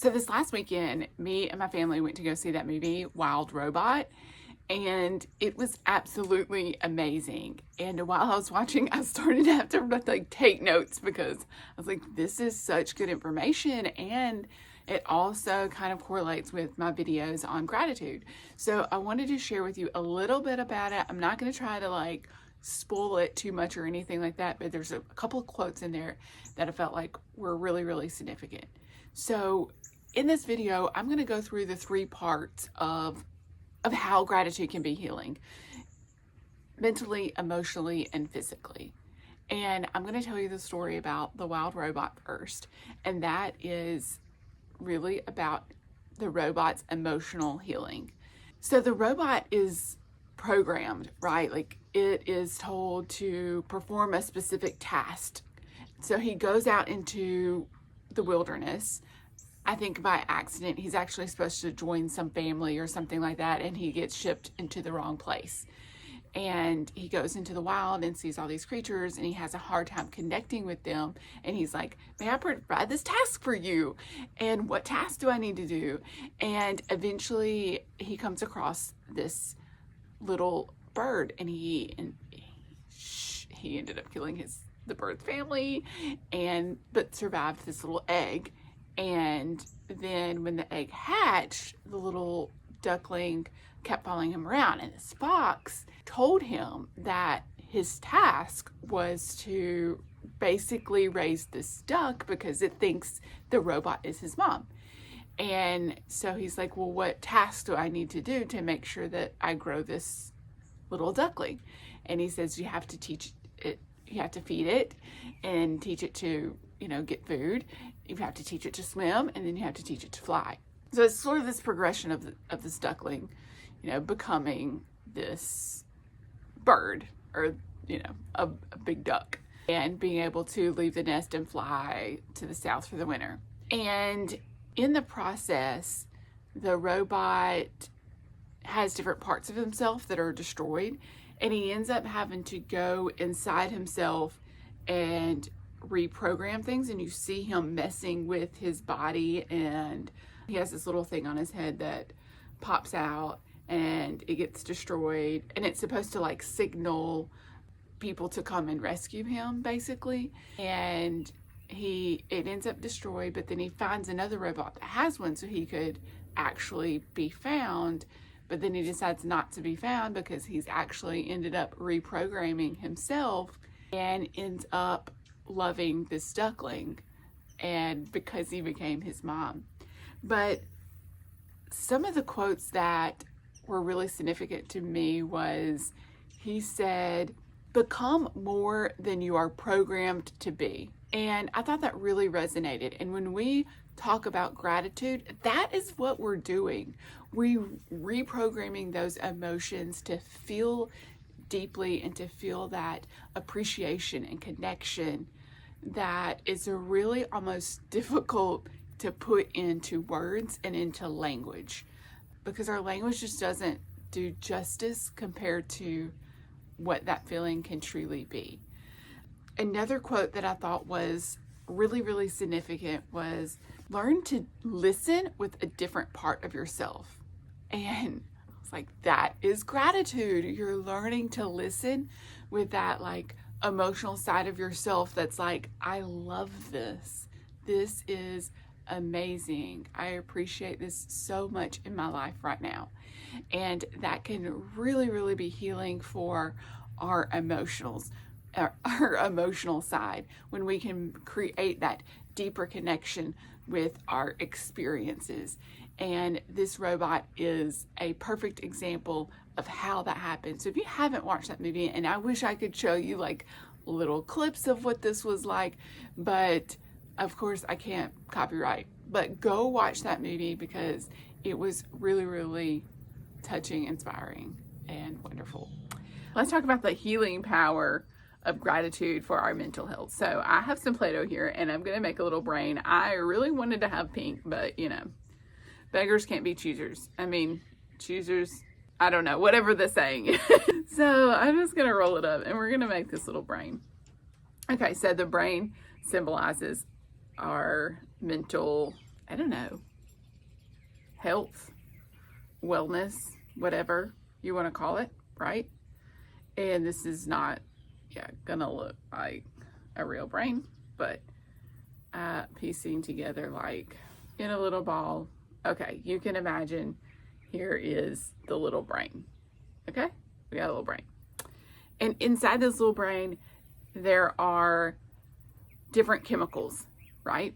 So this last weekend, me and my family went to go see that movie, Wild Robot, and it was absolutely amazing. And while I was watching, I started to have to take notes because I was like, this is such good information, and it also kind of correlates with my videos on gratitude. So I wanted to share with you a little bit about it. I'm not going to try to spoil it too much or anything like that, but there's a couple of quotes in there that I felt like were really, really significant. So in this video, I'm going to go through the 3 parts of how gratitude can be healing, mentally, emotionally, and physically. And I'm going to tell you the story about the wild robot first. And that is really about the robot's emotional healing. So the robot is programmed, right? Like, it is told to perform a specific task. So he goes out into the wilderness. I think by accident, he's actually supposed to join some family or something like that, and he gets shipped into the wrong place. And he goes into the wild and sees all these creatures, and he has a hard time connecting with them. And he's like, may I provide this task for you? And what task do I need to do? And eventually he comes across this little bird, and he ended up killing the bird's family, but survived this little egg. And then when the egg hatched, the little duckling kept following him around, and this fox told him that his task was to basically raise this duck because it thinks the robot is his mom. And so he's like, well, what task do I need to do to make sure that I grow this little duckling? And he says, you have to teach it, you have to feed it and teach it to, get food. You have to teach it to swim, and then you have to teach it to fly. So it's sort of this progression of this duckling, becoming this bird, or, a big duck, and being able to leave the nest and fly to the south for the winter. And in the process, the robot has different parts of himself that are destroyed, and he ends up having to go inside himself and reprogram things. And you see him messing with his body, and he has this little thing on his head that pops out and it gets destroyed, and it's supposed to signal people to come and rescue him, basically. And it ends up destroyed, but then he finds another robot that has one so he could actually be found. But then he decides not to be found because he's actually ended up reprogramming himself, and ends up loving this duckling, and because he became his mom. But some of the quotes that were really significant to me was, he said, become more than you are programmed to be. And I thought that really resonated. And when we talk about gratitude, that is what we're doing. We're reprogramming those emotions to feel deeply and to feel that appreciation and connection that is really almost difficult to put into words and into language, because our language just doesn't do justice compared to what that feeling can truly be. Another quote that I thought was really, really significant was, learn to listen with a different part of yourself. And I was like, that is gratitude. You're learning to listen with that emotional side of yourself that's like, I love this. This is amazing. I appreciate this so much in my life right now. And that can really, really be healing for our emotional side, when we can create that deeper connection with our experiences. And this robot is a perfect example of how that happens. So if you haven't watched that movie, and I wish I could show you little clips of what this was like, but of course I can't copyright, but go watch that movie because it was really, really touching, inspiring, and wonderful. Let's talk about the healing power of gratitude for our mental health. So I have some Play-Doh here, and I'm going to make a little brain. I really wanted to have pink, but beggars can't be choosers. Choosers, I don't know, whatever the saying is. So I'm just going to roll it up, and we're going to make this little brain. Okay, so the brain symbolizes our mental, health, wellness, whatever you want to call it, right? And this is not, gonna look like a real brain, but piecing together like in a little ball. Okay, you can imagine here is the little brain. Okay, we got a little brain. And inside this little brain, there are different chemicals, right?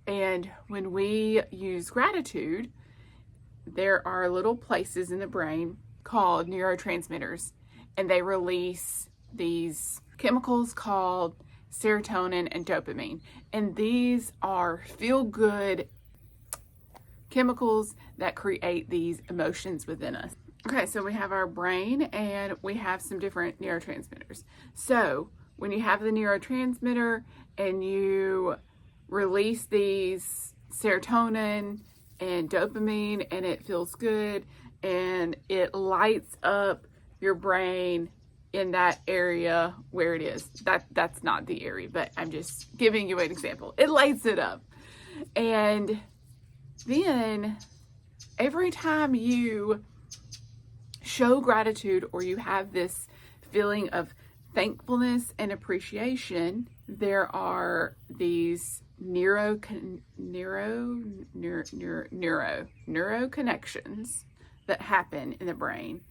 And when we use gratitude, there are little places in the brain called neurotransmitters, and they release these chemicals called serotonin and dopamine. And these are feel-good chemicals that create these emotions within us. Okay, so we have our brain and we have some different neurotransmitters. So when you have the neurotransmitter and you release these serotonin and dopamine and it feels good and it lights up your brain in that area where it is. That's not the area, but I'm just giving you an example. It lights it up. And then every time you show gratitude or you have this feeling of thankfulness and appreciation, there are these neuro connections that happen in the brain.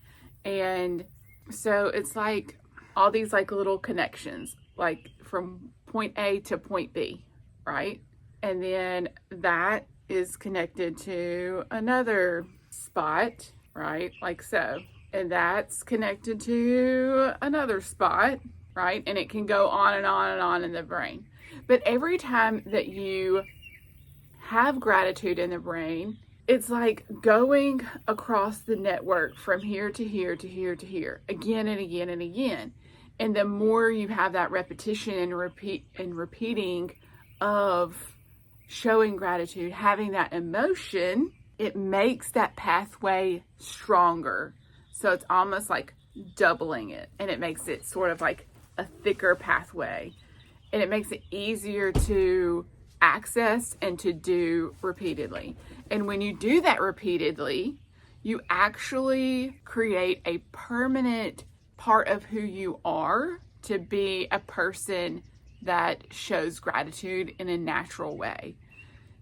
And so it's like all these like little connections, like from point A to point B, right? And then that is connected to another spot, right? Like so. And that's connected to another spot, right? And it can go on and on and on in the brain. But every time that you have gratitude in the brain, it's like going across the network from here to here to here to here, again and again and again. And the more you have that repetition and repeating of showing gratitude, having that emotion, it makes that pathway stronger. So it's almost like doubling it, and it makes it sort of like a thicker pathway, and it makes it easier to access and to do repeatedly. And when you do that repeatedly, you actually create a permanent part of who you are to be a person that shows gratitude in a natural way.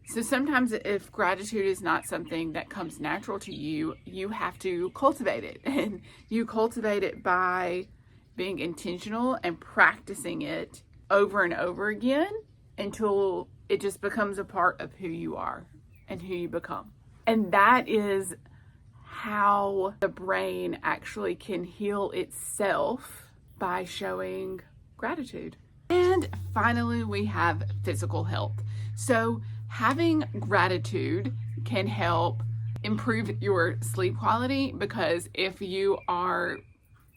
So sometimes if gratitude is not something that comes natural to you, you have to cultivate it. And you cultivate it by being intentional and practicing it over and over again until it just becomes a part of who you are and who you become. And that is how the brain actually can heal itself, by showing gratitude. And finally, we have physical health. So having gratitude can help improve your sleep quality, because if you are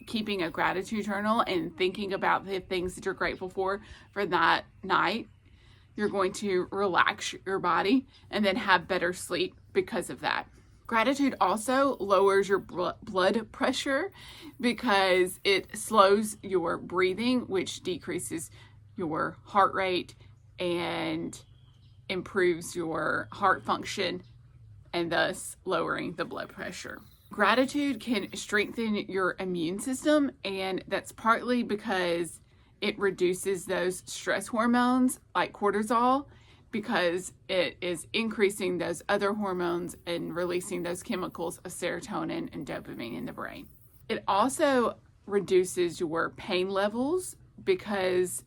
keeping a gratitude journal and thinking about the things that you're grateful for that night, you're going to relax your body and then have better sleep because of that. Gratitude also lowers your blood pressure because it slows your breathing, which decreases your heart rate and improves your heart function, and thus lowering the blood pressure. Gratitude can strengthen your immune system, and that's partly because it reduces those stress hormones like cortisol, because it is increasing those other hormones and releasing those chemicals of serotonin and dopamine in the brain. It also reduces your pain levels because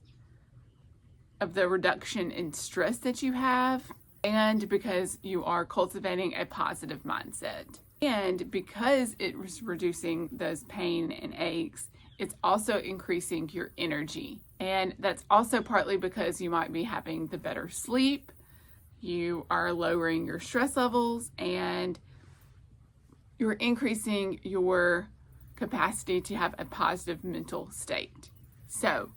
of the reduction in stress that you have, and because you are cultivating a positive mindset. And because it is reducing those pain and aches, it's also increasing your energy. And that's also partly because you might be having the better sleep, you are lowering your stress levels, and you're increasing your capacity to have a positive mental state. So,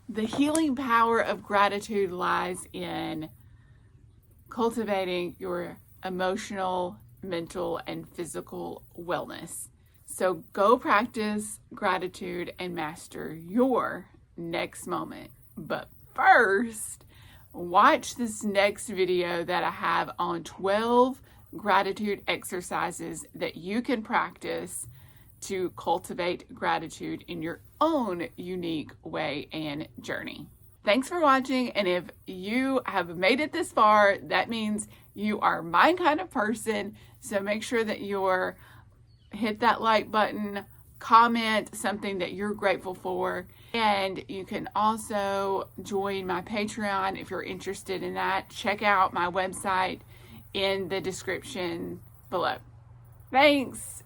the healing power of gratitude lies in cultivating your emotional, mental, and physical wellness. So go practice gratitude and master your next moment. But first, watch this next video that I have on 12 gratitude exercises that you can practice to cultivate gratitude in your own unique way and journey. Thanks for watching, and if you have made it this far, that means you are my kind of person, so make sure that you're hit that like button, comment something that you're grateful for, and you can also join my Patreon if you're interested in that. Check out my website in the description below. Thanks!